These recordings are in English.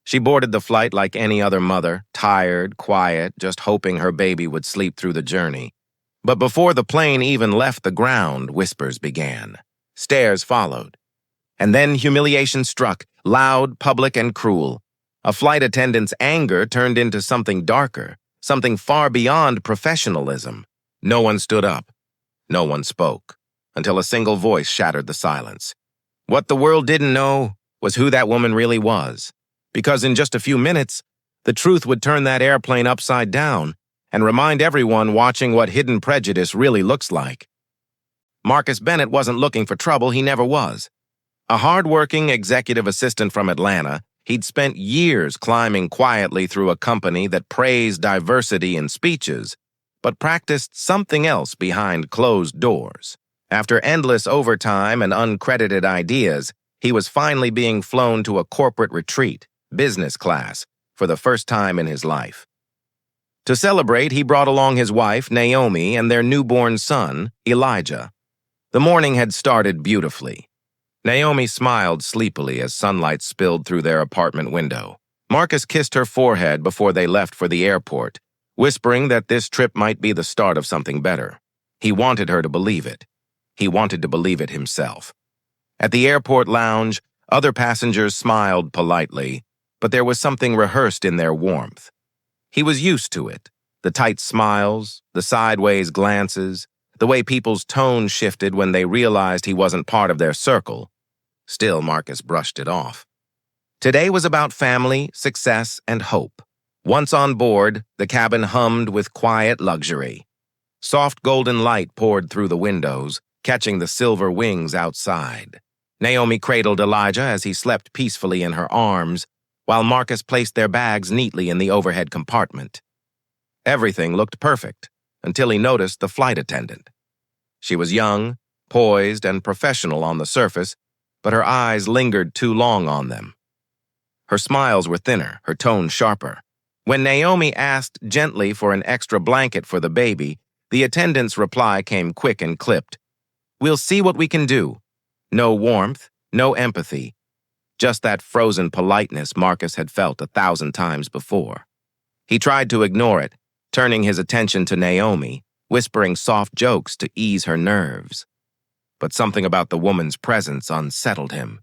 She boarded the flight like any other mother, tired, quiet, just hoping her baby would sleep through the journey. But before the plane even left the ground, whispers began. Stares followed. And then humiliation struck, loud, public, and cruel. A flight attendant's anger turned into something darker, something far beyond professionalism. No one stood up. No one spoke, until a single voice shattered the silence. What the world didn't know was who that woman really was. Because in just a few minutes, the truth would turn that airplane upside down and remind everyone watching what hidden prejudice really looks like. Marcus Bennett wasn't looking for trouble, he never was. A hard-working executive assistant from Atlanta, he'd spent years climbing quietly through a company that praised diversity in speeches, but practiced something else behind closed doors. After endless overtime and uncredited ideas, he was finally being flown to a corporate retreat, business class, for the first time in his life. To celebrate, he brought along his wife, Naomi, and their newborn son, Elijah. The morning had started beautifully. Naomi smiled sleepily as sunlight spilled through their apartment window. Marcus kissed her forehead before they left for the airport, whispering that this trip might be the start of something better. He wanted her to believe it. He wanted to believe it himself. At the airport lounge, other passengers smiled politely, but there was something rehearsed in their warmth. He was used to it, the tight smiles, the sideways glances, the way people's tone shifted when they realized he wasn't part of their circle. Still, Marcus brushed it off. Today was about family, success, and hope. Once on board, the cabin hummed with quiet luxury. Soft golden light poured through the windows, catching the silver wings outside. Naomi cradled Elijah as he slept peacefully in her arms, while Marcus placed their bags neatly in the overhead compartment. Everything looked perfect, until he noticed the flight attendant. She was young, poised, and professional on the surface, but her eyes lingered too long on them. Her smiles were thinner, her tone sharper. When Naomi asked gently for an extra blanket for the baby, the attendant's reply came quick and clipped. "We'll see what we can do." No warmth, no empathy, just that frozen politeness Marcus had felt 1,000 times before. He tried to ignore it, turning his attention to Naomi, whispering soft jokes to ease her nerves. But something about the woman's presence unsettled him.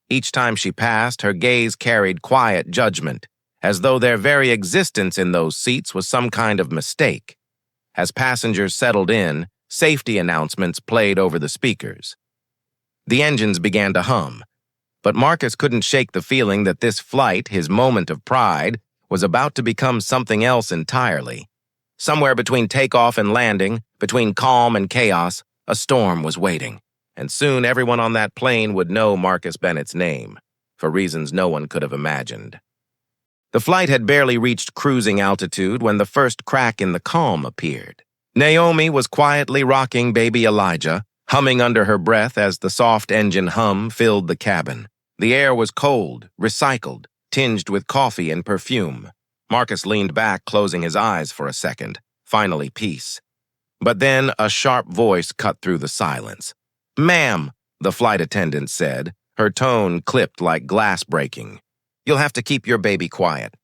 Each time she passed, her gaze carried quiet judgment, as though their very existence in those seats was some kind of mistake. As passengers settled in, safety announcements played over the speakers. The engines began to hum, but Marcus couldn't shake the feeling that this flight, his moment of pride, was about to become something else entirely. Somewhere between takeoff and landing, between calm and chaos, a storm was waiting, and soon everyone on that plane would know Marcus Bennett's name, for reasons no one could have imagined. The flight had barely reached cruising altitude when the first crack in the calm appeared. Naomi was quietly rocking baby Elijah, humming under her breath as the soft engine hum filled the cabin. The air was cold, recycled, tinged with coffee and perfume. Marcus leaned back, closing his eyes for a second. Finally, peace. But then a sharp voice cut through the silence. "Ma'am," the flight attendant said, her tone clipped like glass breaking. "You'll have to keep your baby quiet.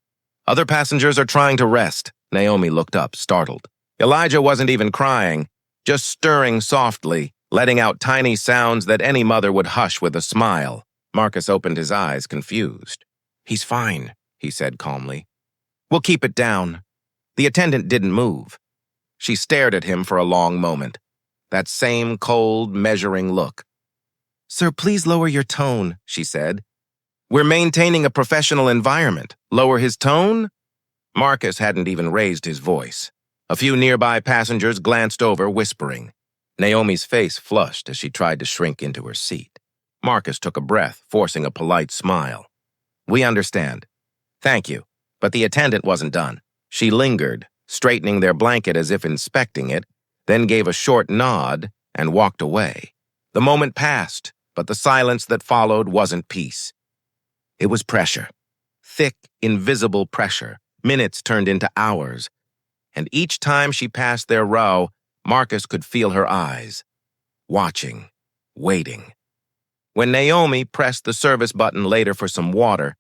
Other passengers are trying to rest." Naomi looked up, startled. Elijah wasn't even crying, just stirring softly, letting out tiny sounds that any mother would hush with a smile. Marcus opened his eyes, confused. "He's fine," he said calmly. "We'll keep it down." The attendant didn't move. She stared at him for a long moment. That same cold, measuring look. "Sir, please lower your tone," she said. "We're maintaining a professional environment. Lower his tone?" Marcus hadn't even raised his voice. A few nearby passengers glanced over, whispering. Naomi's face flushed as she tried to shrink into her seat. Marcus took a breath, forcing a polite smile. "We understand. Thank you." But the attendant wasn't done. She lingered, straightening their blanket as if inspecting it, then gave a short nod and walked away. The moment passed, but the silence that followed wasn't peace. It was pressure. Thick, invisible pressure. Minutes turned into hours. And each time she passed their row, Marcus could feel her eyes. Watching. Waiting. When Naomi pressed the service button later for some water,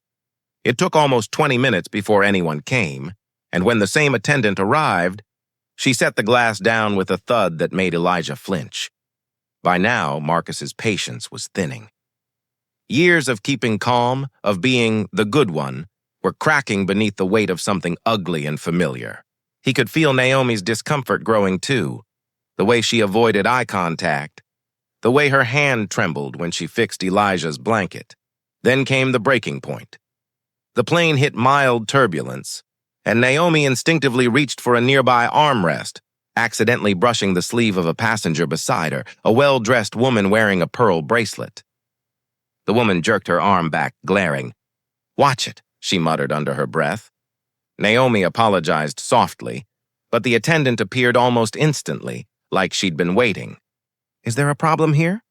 It took almost 20 minutes before anyone came, and when the same attendant arrived, she set the glass down with a thud that made Elijah flinch. By now, Marcus's patience was thinning. Years of keeping calm, of being the good one, were cracking beneath the weight of something ugly and familiar. He could feel Naomi's discomfort growing too, the way she avoided eye contact, the way her hand trembled when she fixed Elijah's blanket. Then came the breaking point. The plane hit mild turbulence, and Naomi instinctively reached for a nearby armrest, accidentally brushing the sleeve of a passenger beside her, a well-dressed woman wearing a pearl bracelet. The woman jerked her arm back, glaring. "Watch it," she muttered under her breath. Naomi apologized softly, but the attendant appeared almost instantly, like she'd been waiting. "Is there a problem here?"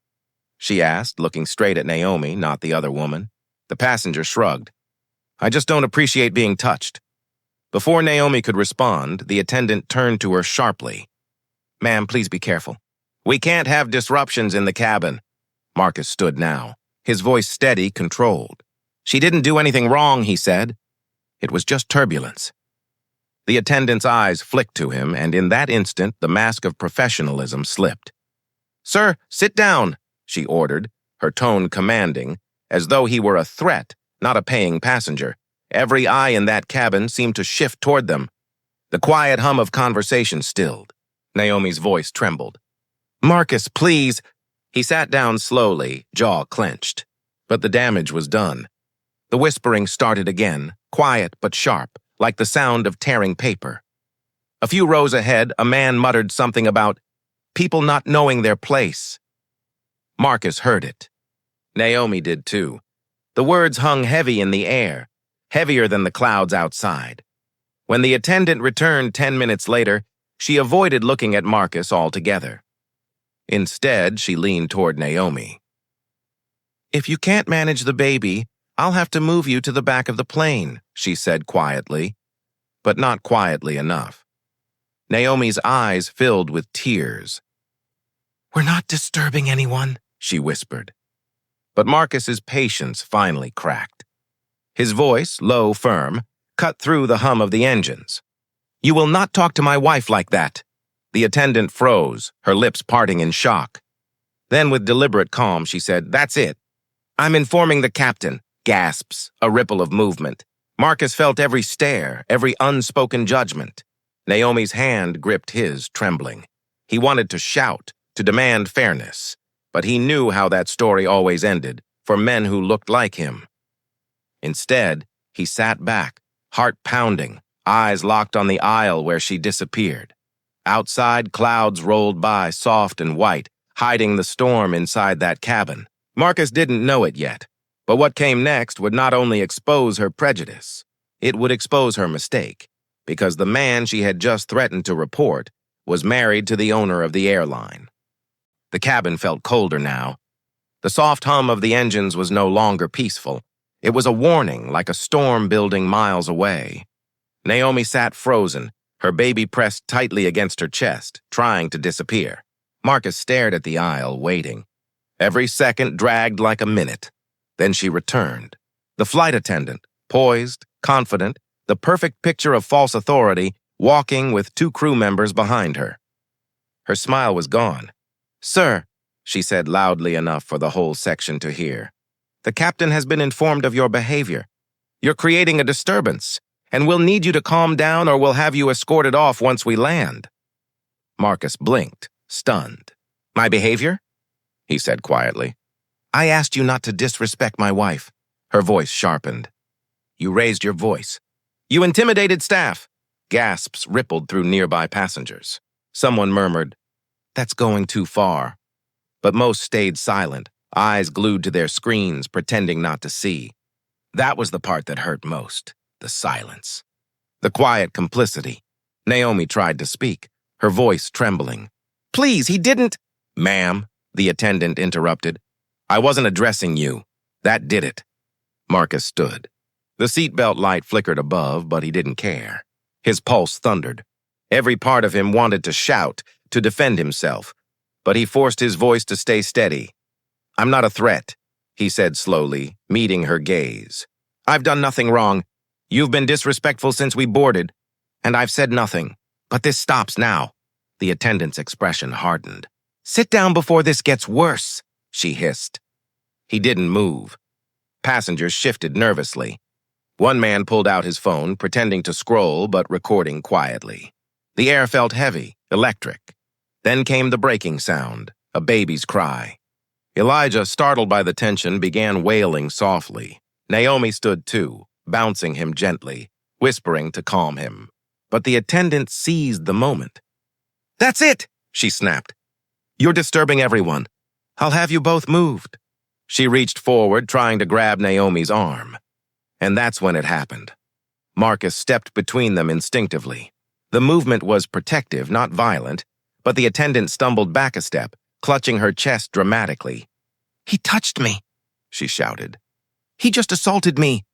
she asked, looking straight at Naomi, not the other woman. The passenger shrugged. "I just don't appreciate being touched." Before Naomi could respond, the attendant turned to her sharply. "Ma'am, please be careful. We can't have disruptions in the cabin." Marcus stood now, his voice steady, controlled. "She didn't do anything wrong," he said. "It was just turbulence." The attendant's eyes flicked to him, and in that instant, the mask of professionalism slipped. "Sir, sit down," she ordered, her tone commanding, as though he were a threat, not a paying passenger. Every eye in that cabin seemed to shift toward them. The quiet hum of conversation stilled. Naomi's voice trembled. "Marcus, please." He sat down slowly, jaw clenched. But the damage was done. The whispering started again, quiet but sharp, like the sound of tearing paper. A few rows ahead, a man muttered something about people not knowing their place. Marcus heard it. Naomi did too. The words hung heavy in the air, heavier than the clouds outside. When the attendant returned 10 minutes later, she avoided looking at Marcus altogether. Instead, she leaned toward Naomi. "If you can't manage the baby, I'll have to move you to the back of the plane," she said quietly, but not quietly enough. Naomi's eyes filled with tears. "We're not disturbing anyone," she whispered. But Marcus's patience finally cracked. His voice, low, firm, cut through the hum of the engines. "You will not talk to my wife like that." The attendant froze, her lips parting in shock. Then, with deliberate calm, she said, "That's it. I'm informing the captain." Gasps, a ripple of movement. Marcus felt every stare, every unspoken judgment. Naomi's hand gripped his, trembling. He wanted to shout, to demand fairness, but he knew how that story always ended, for men who looked like him. Instead, he sat back, heart pounding, eyes locked on the aisle where she disappeared. Outside, clouds rolled by, soft and white, hiding the storm inside that cabin. Marcus didn't know it yet, but what came next would not only expose her prejudice, it would expose her mistake, because the man she had just threatened to report was married to the owner of the airline. The cabin felt colder now. The soft hum of the engines was no longer peaceful. It was a warning, like a storm building miles away. Naomi sat frozen, her baby pressed tightly against her chest, trying to disappear. Marcus stared at the aisle, waiting. Every second dragged like a minute. Then she returned. The flight attendant, poised, confident, the perfect picture of false authority, walking with 2 crew members behind her. Her smile was gone. "Sir," she said loudly enough for the whole section to hear, "the captain has been informed of your behavior. You're creating a disturbance, and we'll need you to calm down or we'll have you escorted off once we land." Marcus blinked, stunned. "My behavior?" he said quietly. "I asked you not to disrespect my wife." Her voice sharpened. "You raised your voice. You intimidated staff." Gasps rippled through nearby passengers. Someone murmured, "That's going too far." But most stayed silent, eyes glued to their screens, pretending not to see. That was the part that hurt most, the silence. The quiet complicity. Naomi tried to speak, her voice trembling. "Please, he didn't—" "Ma'am," the attendant interrupted. "I wasn't addressing you. That did it." Marcus stood. The seatbelt light flickered above, but he didn't care. His pulse thundered. Every part of him wanted to shout, to defend himself, but he forced his voice to stay steady. "I'm not a threat," he said slowly, meeting her gaze. I've done nothing wrong. You've been disrespectful since we boarded, and I've said nothing. But this stops now." The attendant's expression hardened. "Sit down before this gets worse," she hissed. He didn't move. Passengers shifted nervously. One man pulled out his phone, pretending to scroll but recording quietly. The air felt heavy, electric. Then came the breaking sound, a baby's cry. Elijah, startled by the tension, began wailing softly. Naomi stood too, bouncing him gently, whispering to calm him. But the attendant seized the moment. "That's it!" she snapped. "You're disturbing everyone. I'll have you both moved." She reached forward, trying to grab Naomi's arm. And that's when it happened. Marcus stepped between them instinctively. The movement was protective, not violent, but the attendant stumbled back a step, clutching her chest dramatically. "He touched me," she shouted. "He just assaulted me."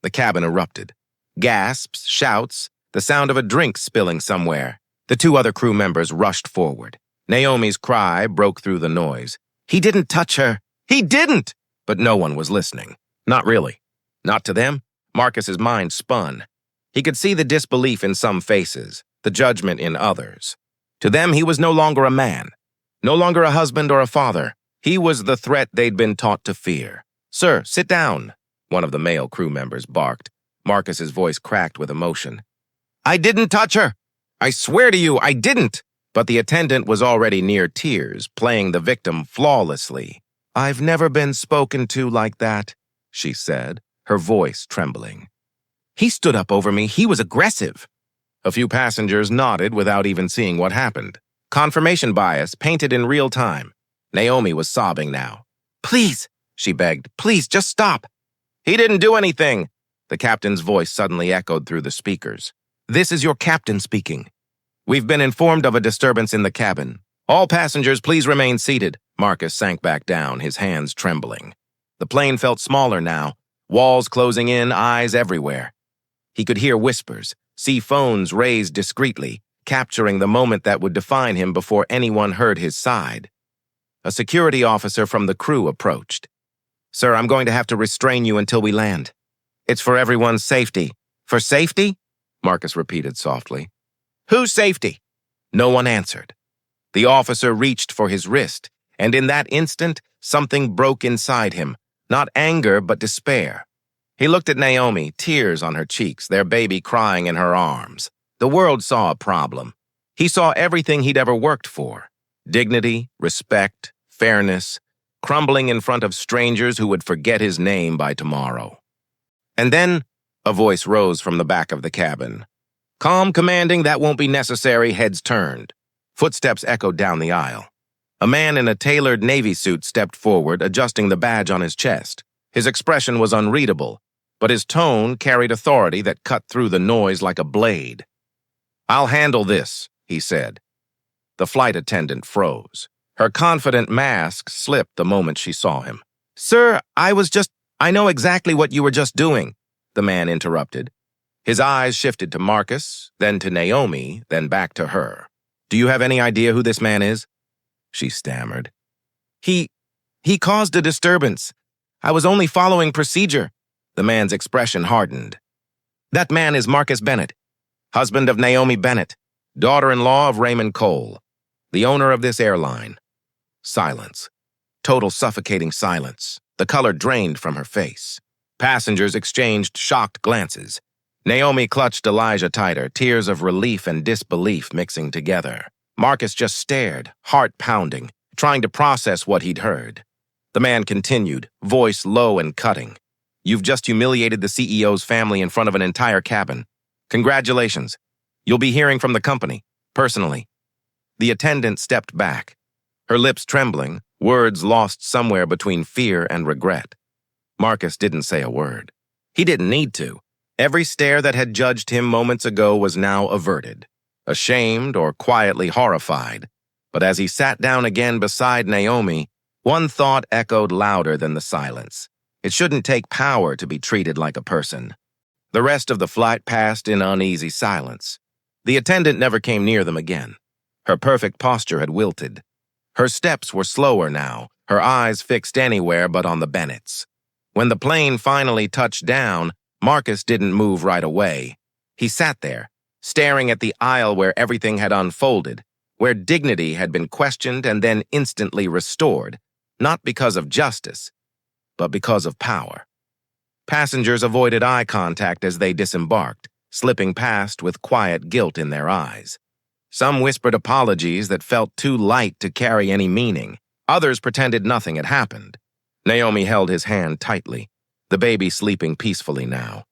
The cabin erupted. Gasps, shouts, the sound of a drink spilling somewhere. The two other crew members rushed forward. Naomi's cry broke through the noise. "He didn't touch her! He didn't!" But no one was listening. Not really. Not to them. Marcus's mind spun. He could see the disbelief in some faces, the judgment in others. To them, he was no longer a man, no longer a husband or a father. He was the threat they'd been taught to fear. "Sir, sit down," one of the male crew members barked. Marcus's voice cracked with emotion. "I didn't touch her! I swear to you, I didn't!" But the attendant was already near tears, playing the victim flawlessly. "I've never been spoken to like that," she said, her voice trembling. "He stood up over me. He was aggressive." A few passengers nodded without even seeing what happened. Confirmation bias painted in real time. Naomi was sobbing now. "Please," she begged, "please, just stop." "He didn't do anything." The captain's voice suddenly echoed through the speakers. "This is your captain speaking. We've been informed of a disturbance in the cabin. All passengers, please remain seated." Marcus sank back down, his hands trembling. The plane felt smaller now, walls closing in, eyes everywhere. He could hear whispers, see phones raised discreetly, capturing the moment that would define him before anyone heard his side. A security officer from the crew approached. "Sir, I'm going to have to restrain you until we land. It's for everyone's safety." "For safety?" Marcus repeated softly. "Whose safety?" No one answered. The officer reached for his wrist, and in that instant, something broke inside him, not anger but despair. He looked at Naomi, tears on her cheeks, their baby crying in her arms. The world saw a problem. He saw everything he'd ever worked for. Dignity, respect, fairness, crumbling in front of strangers who would forget his name by tomorrow. And then, a voice rose from the back of the cabin. Calm, commanding, "That won't be necessary," heads turned. Footsteps echoed down the aisle. A man in a tailored Navy suit stepped forward, adjusting the badge on his chest. His expression was unreadable, but his tone carried authority that cut through the noise like a blade. "I'll handle this," he said. The flight attendant froze. Her confident mask slipped the moment she saw him. "Sir, I know exactly what you were just doing," the man interrupted. His eyes shifted to Marcus, then to Naomi, then back to her. "Do you have any idea who this man is?" She stammered. He caused a disturbance. I was only following procedure." The man's expression hardened. "That man is Marcus Bennett, husband of Naomi Bennett, daughter-in-law of Raymond Cole, the owner of this airline." Silence. Total suffocating silence. The color drained from her face. Passengers exchanged shocked glances. Naomi clutched Elijah tighter, tears of relief and disbelief mixing together. Marcus just stared, heart pounding, trying to process what he'd heard. The man continued, voice low and cutting. "You've just humiliated the CEO's family in front of an entire cabin. Congratulations. You'll be hearing from the company, personally." The attendant stepped back, her lips trembling, words lost somewhere between fear and regret. Marcus didn't say a word. He didn't need to. Every stare that had judged him moments ago was now averted, ashamed or quietly horrified. But as he sat down again beside Naomi, one thought echoed louder than the silence. It shouldn't take power to be treated like a person. The rest of the flight passed in uneasy silence. The attendant never came near them again. Her perfect posture had wilted. Her steps were slower now, her eyes fixed anywhere but on the Bennetts. When the plane finally touched down, Marcus didn't move right away. He sat there, staring at the aisle where everything had unfolded, where dignity had been questioned and then instantly restored, not because of justice, but because of power. Passengers avoided eye contact as they disembarked, slipping past with quiet guilt in their eyes. Some whispered apologies that felt too light to carry any meaning. Others pretended nothing had happened. Naomi held his hand tightly, the baby sleeping peacefully now,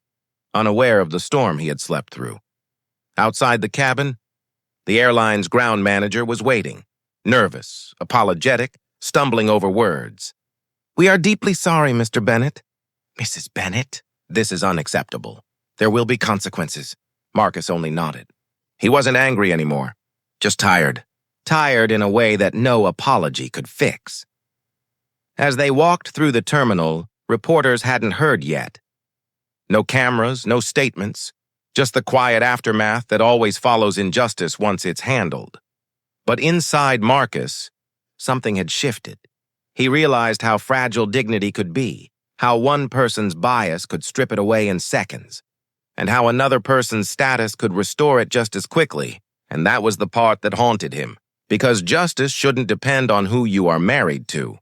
unaware of the storm he had slept through. Outside the cabin, the airline's ground manager was waiting, nervous, apologetic, stumbling over words. "We are deeply sorry, Mr. Bennett." "Mrs. Bennett? This is unacceptable. There will be consequences." Marcus only nodded. He wasn't angry anymore, just tired. Tired in a way that no apology could fix. As they walked through the terminal, reporters hadn't heard yet. No cameras, no statements, just the quiet aftermath that always follows injustice once it's handled. But inside Marcus, something had shifted. He realized how fragile dignity could be, how one person's bias could strip it away in seconds, and how another person's status could restore it just as quickly. And that was the part that haunted him, because justice shouldn't depend on who you are married to.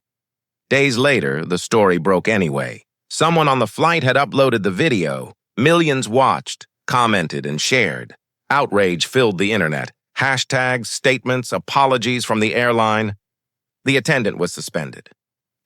Days later, the story broke anyway. Someone on the flight had uploaded the video. Millions watched, commented, and shared. Outrage filled the internet. Hashtags, statements, apologies from the airline. The attendant was suspended.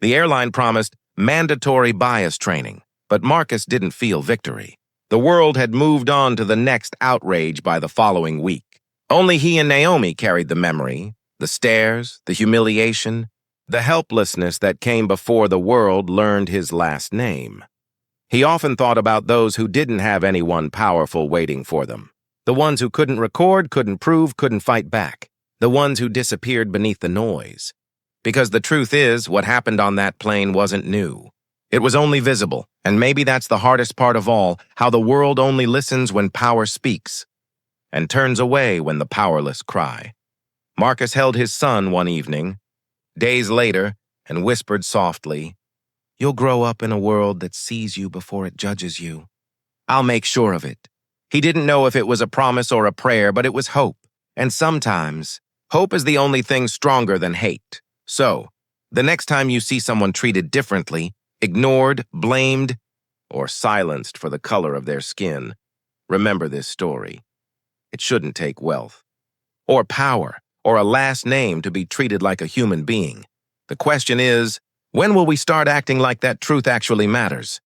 The airline promised mandatory bias training, but Marcus didn't feel victory. The world had moved on to the next outrage by the following week. Only he and Naomi carried the memory, the stares, the humiliation, the helplessness that came before the world learned his last name. He often thought about those who didn't have anyone powerful waiting for them. The ones who couldn't record, couldn't prove, couldn't fight back. The ones who disappeared beneath the noise. Because the truth is, what happened on that plane wasn't new. It was only visible, and maybe that's the hardest part of all, how the world only listens when power speaks, and turns away when the powerless cry. Marcus held his son one evening, days later, and whispered softly, "You'll grow up in a world that sees you before it judges you. I'll make sure of it." He didn't know if it was a promise or a prayer, but it was hope. And sometimes, hope is the only thing stronger than hate. So, the next time you see someone treated differently, ignored, blamed, or silenced for the color of their skin, remember this story. It shouldn't take wealth, or power, or a last name to be treated like a human being. The question is, when will we start acting like that truth actually matters?